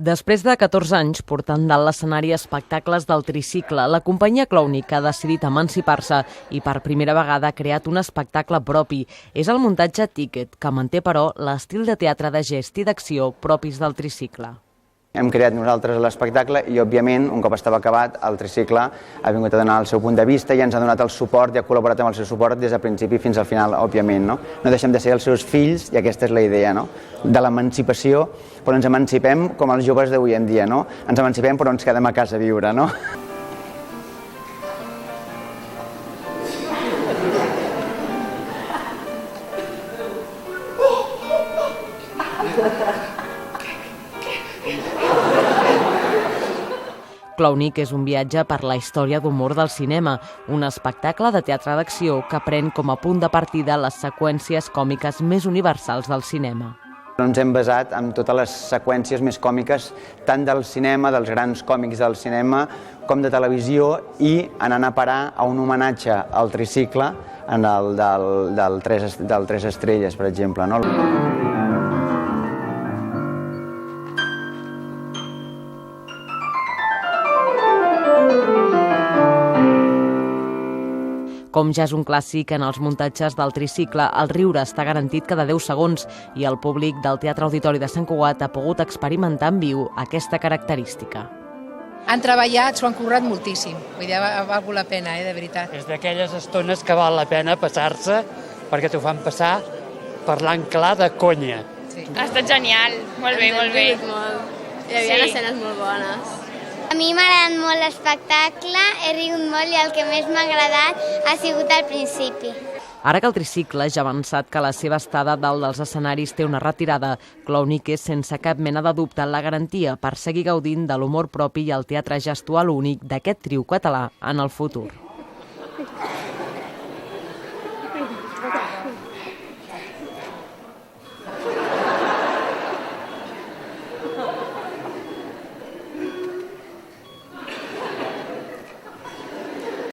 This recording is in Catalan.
Després de 14 anys portant dalt l'escenari espectacles del tricicle, la companyia Clownic ha decidit emancipar-se i per primera vegada ha creat un espectacle propi. És el muntatge Ticket, que manté, però, l'estil de teatre de gest i d'acció propis del tricicle. Hem creat nosaltres l'espectacle i, òbviament, un cop estava acabat, el tricicle ha vingut a donar el seu punt de vista i ens ha donat el suport i ha col·laborat amb el seu suport des del principi fins al final, òbviament. No deixem de ser els seus fills i aquesta és la idea, de l'emancipació, però ens emancipem com els joves d'avui en dia. Ens emancipem però ens quedem a casa a viure. Clownic és un viatge per la història d'humor del cinema, un espectacle de teatre d'acció que pren com a punt de partida les seqüències còmiques més universals del cinema. Ens hem basat en totes les seqüències més còmiques, tant del cinema, dels grans còmics del cinema, com de televisió, i anant a parar a un homenatge al tricicle del Tres Estrelles, per exemple. Com ja és un clàssic en els muntatges del tricicle, el riure està garantit cada 10 segons i el públic del Teatre Auditori de Sant Cugat ha pogut experimentar en viu aquesta característica. Han treballat, s'ho han currat moltíssim, vull dir, ha valgut la pena, de veritat. És d'aquelles estones que val la pena passar-se perquè t'ho fan passar parlant clar de conya. Sí. Ha estat genial, molt bé, molt bé. Hi havia escenes molt bones. A mi m'ha agradat molt l'espectacle, he rigut molt i el que més m'ha agradat ha sigut al principi. Ara que el tricicle ja ha avançat que la seva estada dalt dels escenaris té una retirada, Clownic és sense cap mena de dubte la garantia per seguir gaudint de l'humor propi i el teatre gestual únic d'aquest trio català en el futur.